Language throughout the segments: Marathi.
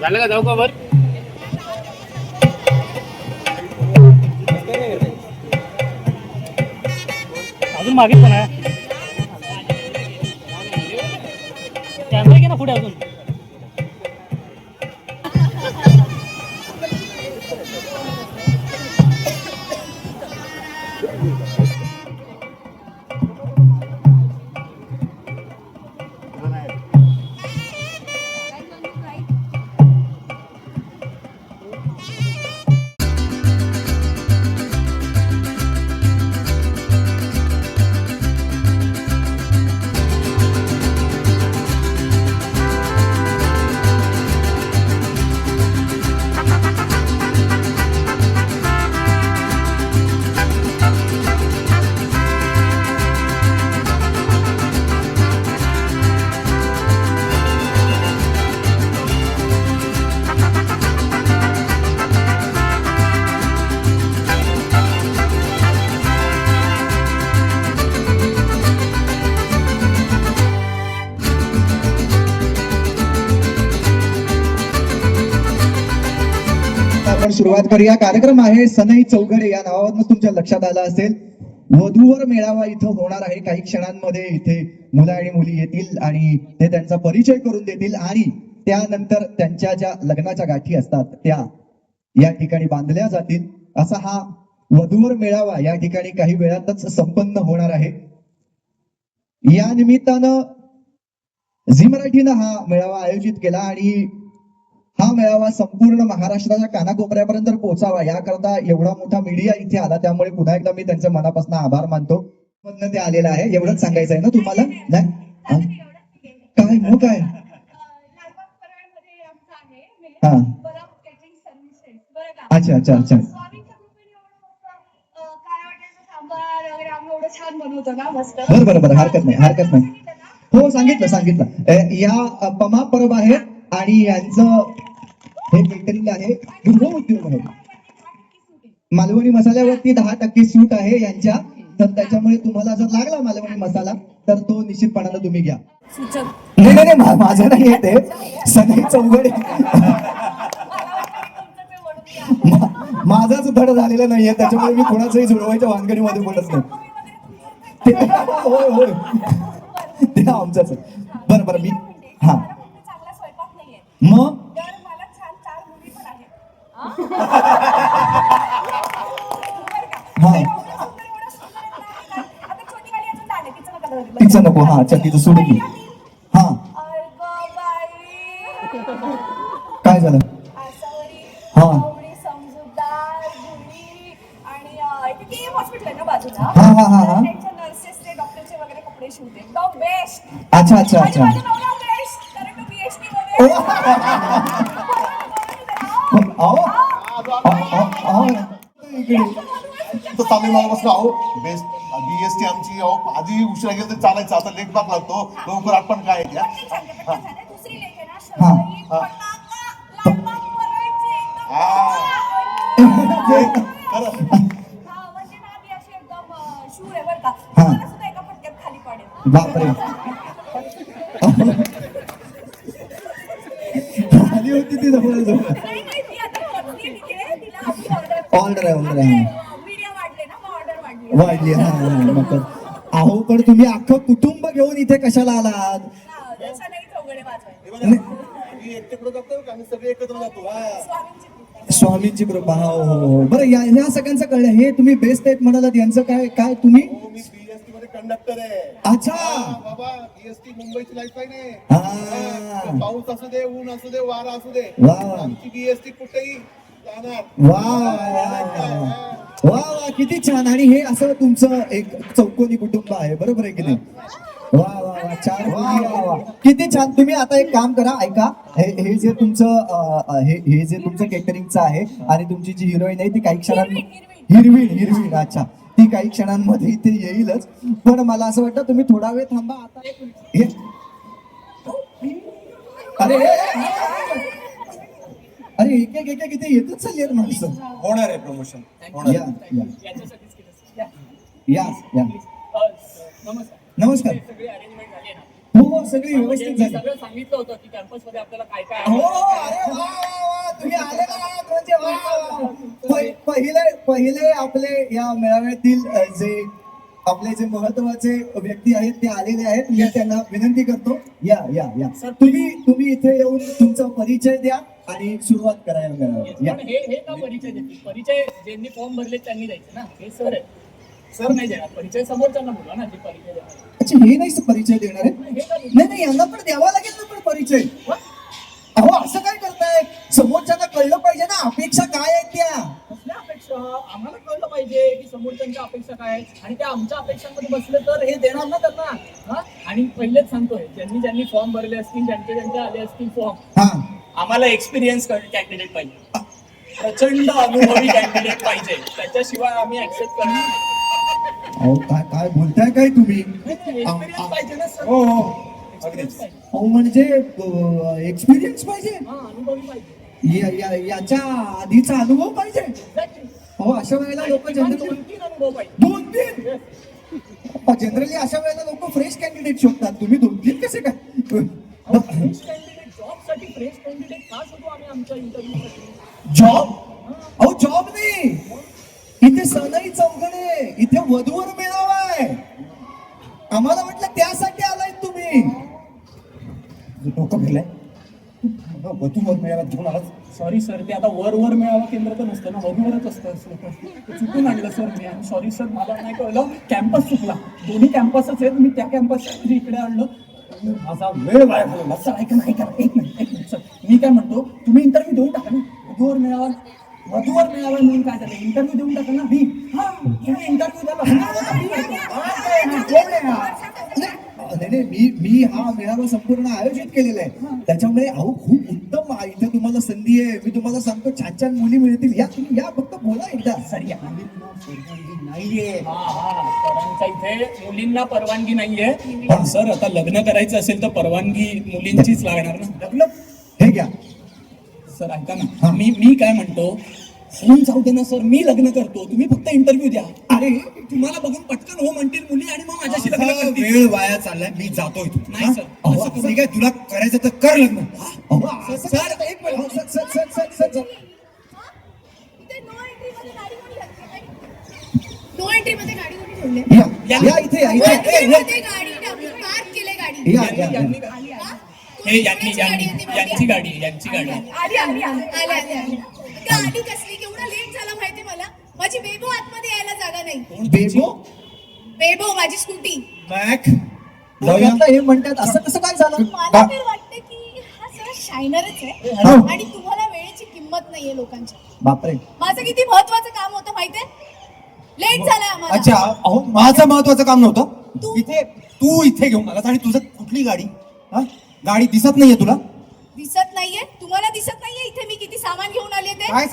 झालं का? जाऊ का वर? अजून मागे पण आहे कॅमेरा घे ना पुढे अजून. आपण सुरुवात करूया. कार्यक्रम आहे सनई चौघडे या नावावरून तुमच्या लक्षात आलं असेल. वधूवर मेळावा इथं होणार आहे. काही क्षणांमध्ये इथे मुलं आणि मुली येतील आणि ते त्यांचा परिचय करून देतील आणि त्यानंतर त्यांच्या ज्या लग्नाच्या गाठी असतात त्या या ठिकाणी बांधल्या जातील. असा हा वधूवर मेळावा या ठिकाणी काही वेळातच संपन्न होणार आहे. या निमित्तानं झी मराठीनं हा मेळावा आयोजित केला आणि हा मेळावा संपूर्ण महाराष्ट्राच्या कानाकोपऱ्यापर्यंत पोहोचावा याकरता एवढा मोठा मीडिया इथे आला. त्यामुळे पुन्हा एकदा मी त्यांच्या मनापासून आभार मानतो. ते आलेलं आहे. एवढंच सांगायचं आहे ना तुम्हाला? नाही काय मग काय? हा अच्छा अच्छा अच्छा. बरं बरं बरं, हरकत नाही हरकत नाही. हो सांगितलं सांगितलं. या पमा परब आहे आणि यांचं हे केटरिंग आहे, गृहउद्योग आहे. मालवणी मसाल्यावरती 10% सूट आहे यांच्या. तर त्याच्यामुळे तुम्हाला जर लागला मालवणी मसाला तर तो निश्चितपणानं तुम्ही घ्या. नाही नाही नाही, माझं नाही येते सगळे चौघडे. माझाच धड झालेला नाहीये त्याच्यामुळे मी कोणाचंही जुळवायच्या भानगडीमध्ये बोलत नाही. होय होय ते आमच्याच. बरं बरं मी हा मग तिचं नको. हा अच्छा तिचं सोडून घे. हा काय झालं? हा हा हा हा हा. अच्छा अच्छा अच्छा. तामिळनाडूपासून अहो बेस्ट बीएसटी आमची अहो आधी उशिरा गेलं तर चालायचं, आता लेट बाक लागतो. लवकर आपण काय बापरे आली होती ती जवळ जवळ. ऑर्डर आहे ऑर्डर आहे वाढली. हा अहो पण तुम्ही अख्खं कुटुंब घेऊन इथे कशाला आलात? सगळे एकत्र जातो. स्वामींची कृपा. हो हो बरं. या सगळ्यांचं कळलं. हे तुम्ही बेस्ट आहेत म्हणालात यांचं काय काय तुम्ही? मी बीएसटी मध्ये कंडक्टर आहे. अच्छा बाबा बीएसटी मुंबईची लाईफलाईन आहे. हा पाऊस असू दे, ऊन असू दे, वारा असू दे, वा आमची बीएसटी कुठेही जाणार. वा वा वा किती छान. आणि हे असं तुमचं एक चौकोनी कुटुंब आहे बरोबर आहे की नाही? वा वा वा चार वा किती छान. तुम्ही आता एक काम करा ऐका. हे जे तुमचं हे जे तुमचं केटरिंगचं आहे आणि तुमची जी हिरोईन आहे ती काही क्षणांमध्ये हिरवीण हिरवीण अच्छा ती काही क्षणांमध्ये इथे येईलच. पण मला असं वाटतं तुम्ही थोडा वेळ थांबा. आता अरे अरे एक एक एक इथे येतच चालली आहेत माणसं. होणार आहे प्रमोशन. या या या या नमस्कार. हो हो सगळी व्यवस्थित झाली. सगळं सांगितलं होतं की कॅम्पस मध्ये आपल्याला काय काय हो अरे वा वा तुम्ही आले ना म्हणजे वा पहिले आपले या मेळाव्यातील जे आपले जे महत्वाचे व्यक्ती आहेत ते आलेले आहेत. मी त्यांना विनंती करतो या या या तुम्ही इथे येऊन तुमचा परिचय द्या आणि सुरुवात करा या मेळाव्यात. या. पण हे का परिचय देतील? परिचय ज्यांनी फॉर्म भरले त्यांनी द्यायचे ना. हे सर आहे, सर नाही देणार परिचय, समोरच्यांना बोला ना जे परिचय देणार. अच्छा हे नाही परिचय देणार आहे? हे का देणार? नाही नाही यांना पण द्यावा लागेल ना पण परिचय. अहो असं काय करताय? समोरच्यांना कळलं पाहिजे ना अपेक्षा काय आहेत त्या. कसल्या अपेक्षा? आम्हाला कळलं पाहिजे की समोरच्यांच्या अपेक्षा काय आहेत आणि त्या आमच्या अपेक्षांमध्ये बसले तर हे देणार ना त्यांना. हा आणि पहिलेच सांगतोय ज्यांनी फॉर्म भरले असतील, ज्यांचे आले असतील फॉर्म, हा आम्हाला एक्सपिरियन्स कॅन्डिडेट पाहिजे, प्रचंड अनुभवी कॅन्डिडेट पाहिजे, त्याच्याशिवाय आम्ही ऍक्सेप्ट करणार नाही. अहो काय काय बोलताय काय तुम्ही? एक्सपिरियन्स पाहिजे ना सर. हो हो एक्सपिरियन्स पाहिजे. अहो म्हणजे एक्सपिरियन्स पाहिजे. हा अनुभवी पाहिजे. याच्या आधीचा अनुभव पाहिजे. Exactly. हो अशा वेळेला लोक किमान जनरली 2-3 अनुभव पाहिजे. 2-3 जनरली अशा वेळेला लोक फ्रेश कॅन्डिडेट शोधतात. तुम्ही 2-3 कसे काय? फ्रेश कॅन्डिडेट जॉबसाठी फ्रेश कॅन्डिडेट का शोधू आम्ही आमच्या इंटरव्ह्यूसाठी? जॉब? अहो जॉब नाही, इथे सनई चौघडे, इथे वधूवर मेळावा आहे. आम्हाला वाटलं त्यासाठी आलाय तुम्ही. डोकं फिरलंय वधूवर मेळाव्यात घेऊन आलात. सॉरी सर, ते आता वर मेळावा केंद्र तर नसतं ना, वधूवरच असतं. चुकून आणलं सर मी. सॉरी सर, मला नाही कळलं. कॅम्पस चुकला. दोन्ही कॅम्पसच आहेत. मी त्या कॅम्पसच्या इकडे आणलं. माझा वेळ वाया घालवला. सर ऐका ना, ऐका एक मिनिट सर. मी काय म्हणतो, तुम्ही इंटरव्ह्यू देऊन टाका ना. वधूवर मेळावा म्हणून काय झालं, इंटरव्ह्यू देऊन टाका ना. तुम्ही इंटरव्ह्यू मी हा मेळावा संपूर्ण आयोजित केलेला आहे. त्याच्यामुळे अहो खूप उत्तम इथे तुम्हाला संधी आहे. मी तुम्हाला सांगतो छान छान मुली मिळतील. या तुम्ही या, फक्त बोला एकदा. सर या नाहीये. सरांच्या इथे मुलींना परवानगी नाहीये. पण सर आता लग्न करायचं असेल तर परवानगी मुलींचीच लागणार ना. लग्न हे घ्या सर ऐका ना, मी काय म्हणतो, होऊन जाऊ दे ना सर, मी लग्न करतो, तुम्ही फक्त इंटरव्ह्यू द्या. अरे तुम्हाला बघून पटकन हो म्हणतील मुली आणि मग माझ्याशी लग्न असा करतील. वेळ वाया चाललाय. मी जातोय तू. नाही सर, अहो, असं ठीक आहे, तुला करायचं तर कर लग्न. सर एक मिनिट. सर नो एंट्री मध्ये गाडी कोणी ठेवली? या इथे या नो इथे. एंट्री मध्ये गाडी पार्क केले गाडी. या या यांची गाडी. आली. गाडी कसली, केवढा लेट झाला माहिती मला. माझी बेबो आतमध्ये यायला जागा नाही. बेबो माझी स्कूटी. मॅक लग्नातलं हे म्हणतात असं कसं काय झालं? मला तर वाटतं की हा सगळा शायनरच आहे हो. आणि तुम्हाला वेळेची किंमत नाहीये लोकांची. बापरे. माझं किती महत्वाचं काम होतं माहितीये, लेट झालंय आम्हाला. अच्छा, अहो माझं महत्वाचं काम नव्हतं. तू- तू इथे घेऊन आलास आणि तुझं कुठली गाडी? हा? गाडी दिसत नाहीये तुला? दिसत नाहीये तुम्हाला? दिसत नाहीये इथे मी किती सामान घेऊन आले ते? काय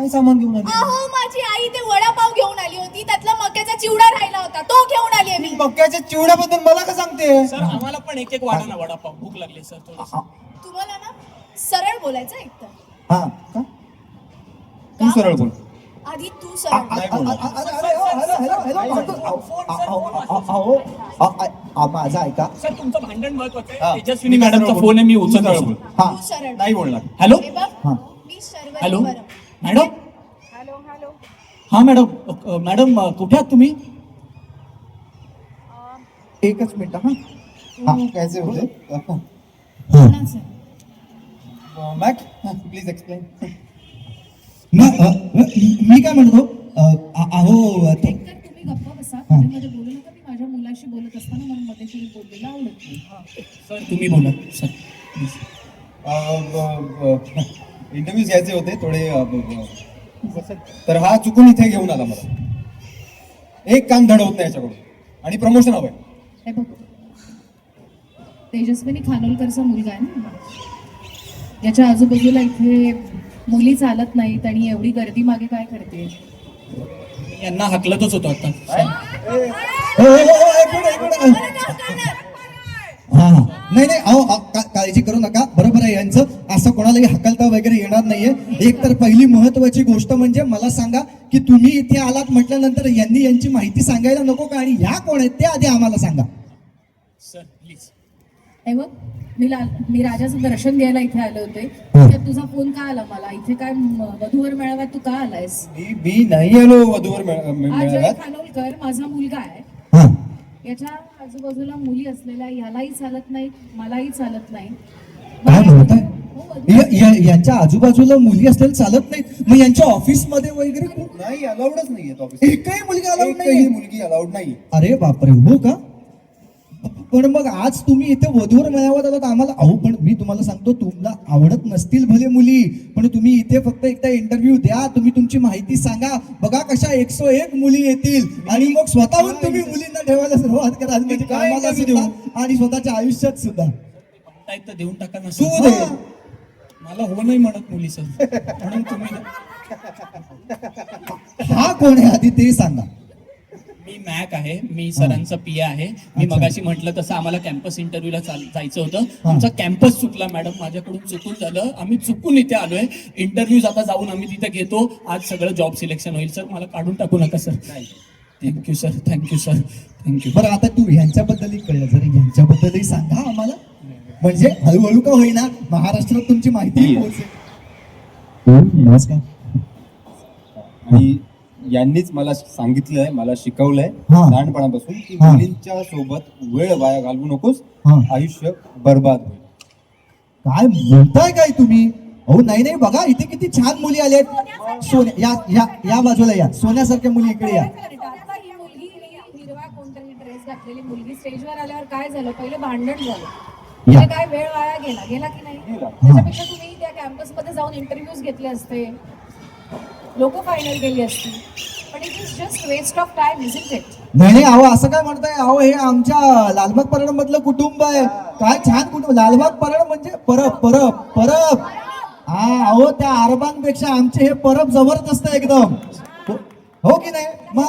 सामान घेऊन आली? अहो माझी आई ते वडापाव घेऊन आली होती, त्यातला मक्याचा चिवडा राहिला होता, तो घेऊन आली मी. मक्याच्या चिवड्याबद्दल मला का सांगते? सर आम्हाला पण एक वाढा ना वडापाव, भूक लागली सर थोडं. तुम्हाला ना सरळ बोलायचं एकतर. हा का? तू सरळ बोल. आधी तू सरळ बोल. नाही बोलणार. माझा ऐका. सर तुमचं भांडण महत्वाचं हा. आहे. तेजस्विनी मॅडमचा फोन आहे, मी उचलतो सर. हा तू सरळ नाही बोलणार. हॅलो हे बघ, हा. मी सर्व हॅलो बरं. मॅडम. हॅलो हा मॅडम कुठे आहात तुम्ही? एकच मिनिट. हा कैसे होते? कोणाचं? Mac please explain. मी काय म्हणतो अहो ते एकतर तुम्ही गप्प बसा. मध्ये बोलू नका. मी माझ्या मुलाशी बोलत असताना मला मध्येशी बोललेलं आवडत नाही. सर तुम्ही बोला सर. इंटरव्ह्यूज घ्यायचे होते थोडे तर हा चुकून इथे घेऊन आला मला. एक काम धड होत नाही याच्याकडून आणि प्रमोशन हवंय. हे बघ, तेजस्विनी खानोलकरचा मुलगा आहे ना. याच्या आजूबाजूला इथे मुली चालत नाहीत आणि एवढी गर्दी मागे काय करते? यांना हाकलतच होतो आता. हा नाही अहो काळजी करू नका. बरोबर आहे यांचं. असं कोणालाही हकलता वगैरे येणार नाहीये. एक तर पहिली महत्वाची गोष्ट म्हणजे मला सांगा की तुम्ही इथे आलात म्हटल्यानंतर यांनी यांची माहिती सांगायला नको का? आणि ह्या कोण आहेत ते आधी आम्हाला सांगा. Sir please. हे बघ मी राजाचं दर्शन घ्यायला इथे आले होते हो. तर तुझा फोन का आला मला इथे काय वधूवर मेळाव्यात तू का आलायस? मी नाही आलो वधूवर अजय मेळाव्यात. खानोलकर माझा मुलगा आहे, हा याच्या आजूबाजूला मुली असलेल्या यालाही चालत नाही मलाही चालत नाही. काय म्हणताय? हो, वधू- यांच्या आजूबाजूला मुली असलेल्या चालत नाहीत, मग यांच्या ऑफिस मध्ये वगैरे नाही अलाउडच नाहीये ऑफिस. एकही मुलगी अलाउड एकही नाही? मुलगी अलाउड नाही. अरे बापरे, हो का? पण मग आज तुम्ही इथे वधूवर मेळाव्यात आलात आम्हाला. अहो पण मी तुम्हाला सांगतो, तुम्हाला आवडत नसतील भले मुली, पण तुम्ही इथे फक्त एकदा इंटरव्ह्यू द्या, तुम्ही तुमची माहिती सांगा, बघा कशा 101 मुली येतील आणि मग स्वतःहून तुम्ही मुलींना ठेवायला सुरुवात करा, म्हणजे काय कामाला interview सुद्धा आणि स्वतःच्या आयुष्यात सुद्धा. म्हणतायत तर देऊन टाका ना तू सर. दे. मला हो नाही म्हणत मुली सर, म्हणून तुम्ही हा कोण आहे आधी ते सांगा. मी मॅक आहे, मी सरांचा पिया आहे. मी अच्छा. मगाशी म्हटलं तसं आम्हाला कॅम्पस इंटरव्ह्यूला जायचं होतं. हा. आमचा कॅम्पस चुकला मॅडम, माझ्याकडून चुकून झालं. आम्ही चुकून इथे आलोय. इंटरव्ह्यूज आता जाऊन आम्ही तिथे घेतो. आज सगळं जॉब सिलेक्शन होईल सर. मला काढून टाकू नका sir. Thank you sir, thank you sir, thank you. बरं आता तू ह्यांच्याबद्दलही कळलं, जर ह्यांच्याबद्दलही सांगा आम्हाला, म्हणजे हळूहळू का होईना महाराष्ट्रात तुमची माहिती पोहोचेल. नमस्कार. आणि यांनीच मला सांगितलंय, मला शिकवलंय हा. लहानपणापासून की हा. मुलींच्या सोबत वेळ वाया घालवू नकोस, हा. आयुष्य बर्बाद होईल. काय बोलताय काय तुम्ही? अहो नाही नाही, बघा इथे किती छान मुली आल्यात. सोन्या या या या बाजूला या, सोन्यासारख्या मुली इकडे या. आता ही मुलगी हिरवा कोणतरी ड्रेस घातलेली मुलगी स्टेजवर आल्यावर काय झालं? पहिले भांडण झालं, म्हणजे काय वेळ वाया गेला की नाही? त्याच्यापेक्षा तुम्ही त्या कॅम्पस मध्ये जाऊन इंटरव्ह्यूज घेतले असते, लोक फायनल केली असती. पण it is just waste of time, isn't it? नाही नाही, अहो असं काय म्हणताय? अहो हे आमच्या लालबाग परळ मधलं कुटुंब आहे. काय छान कुटुंब. लालबाग परळ म्हणजे परब परब परब. हा, अहो त्या अरबांपेक्षा आमचे हे परब जबरदस्त आहे एकदम. हो की नाही? मग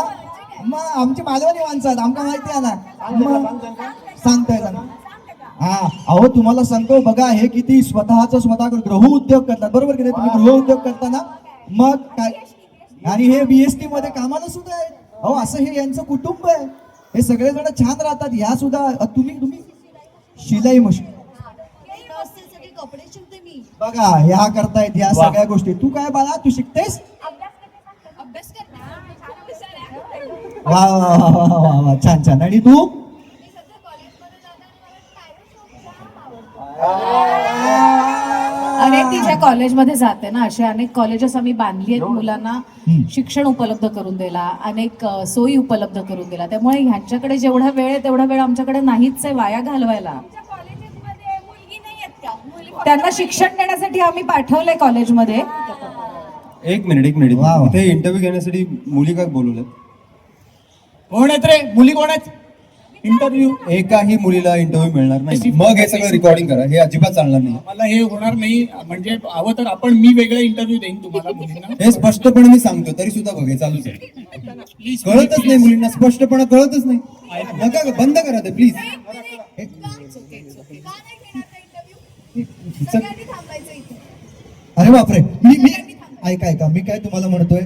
आमची मालवणी माणसं आहेत, आमका माहिती आहे ना. मग सांगताय सांग. हा, अहो तुम्हाला सांगतो बघा, हे किती स्वतः गृह उद्योग करतात, बरोबर की नाही? तुम्ही गृह उद्योग करताना मग काय, आणि हे BST मध्ये कामाला सुद्धा आहेत. अहो असं हे यांचं कुटुंब आहे. हे सगळेजण छान राहतात. ह्या सुद्धा तुम्ही शिलाई मशीन कपडे शिवते मी. बघा, ह्या करतायत ह्या सगळ्या गोष्टी. तू काय बाळा, तू शिकतेस? अभ्यास करते. वा वा वा वा वा वा, छान छान. आणि तू? मी सध्या कॉलेजमध्ये जाणार. अनेक तिच्या कॉलेजमध्ये जाते ना, असे अनेक कॉलेजेस आम्ही बांधली आहेत मुलांना शिक्षण उपलब्ध करून द्यायला, अनेक सोयी उपलब्ध करून दिला. त्यामुळे ह्यांच्याकडे जेवढा वेळ आहे तेवढा वेळ आमच्याकडे नाहीच आहे वाया घालवायला. कॉलेजेसमध्ये मुलगी नाही आहेत का? मुली त्यांना शिक्षण देण्यासाठी आम्ही पाठवलंय कॉलेजमध्ये. एक मिनिट वा वा. इथे इंटरव्ह्यू घेण्यासाठी मुली का बोलवल्यात? कोण आहेत रे? मुली कोण आहेत? इंटरव्ह्यू एकाही मुलीला इंटरव्ह्यू मिळणार नाही. मग हे सगळं रेकॉर्डिंग करा, हे अजिबात चालणार नाही. मला हे होणार नाही. म्हणजे हवं तर आपण मी वेगळे इंटरव्ह्यू देईन तुम्हाला मुलींना. हे स्पष्टपणे मी सांगतो, तरी सुद्धा बघे चालूच आहे. प्लीज कळतच नाही मुलींना, स्पष्टपणे कळतच नाही. नका, बंद करा ते प्लीज. का नाही घेणार का इंटरव्ह्यू? सगळ्यांनी थांबायचं इथे. अरे बापरे, मी ऐका मी काय तुम्हाला म्हणतोय,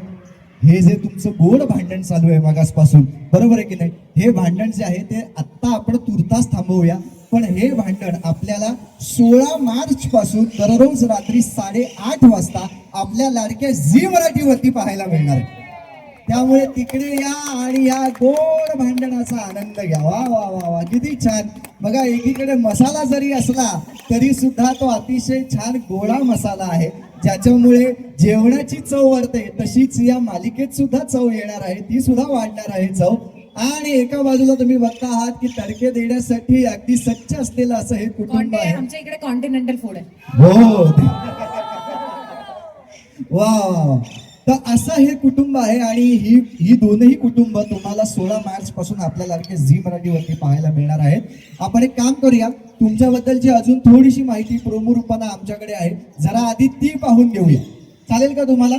हे जे तुमचं गोड भांडण चालू आहे मागासपासून, बरोबर आहे की नाही? हे भांडण जे आहे ते आत्ता आपण तुर्तास थांबवूया. पण हे भांडण आपल्याला 16 मार्च पासून दररोज रात्री 8:30 वाजता आपल्या लाडक्या झी मराठीवरती पाहायला मिळणार आहे. त्यामुळे तिकडे या आणि या गोड भांडणाचा आनंद घ्या. वा वा वा वा, किती छान. बघा, एकीकडे मसाला जरी असला तरी सुद्धा तो अतिशय छान गोडा मसाला आहे, ज्याच्यामुळे जेवणाची चव वाढते. तशीच या मालिकेत सुद्धा चव येणार आहे, ती सुद्धा वाढणार आहे चव. आणि एका बाजूला तुम्ही बघता आहात की तडके देण्यासाठी अगदी सच्च असलेलं असं हे कुटुंब आहे. आमच्या इकडे कॉन्टिनेंटल फूड आहे. हो, वा वा. तर असं हे कुटुंब आहे आणि ही दोनही कुटुंब तुम्हाला 16 मार्च पासून आपल्या लाडक्या झी मराठीवरती पाहायला मिळणार आहेत. आपण एक काम करूया, तुमच्याबद्दलची अजून थोडीशी माहिती प्रोमो रूपाने आमच्याकडे आहे, जरा आधी ती पाहून घेऊया. चालेल का तुम्हाला?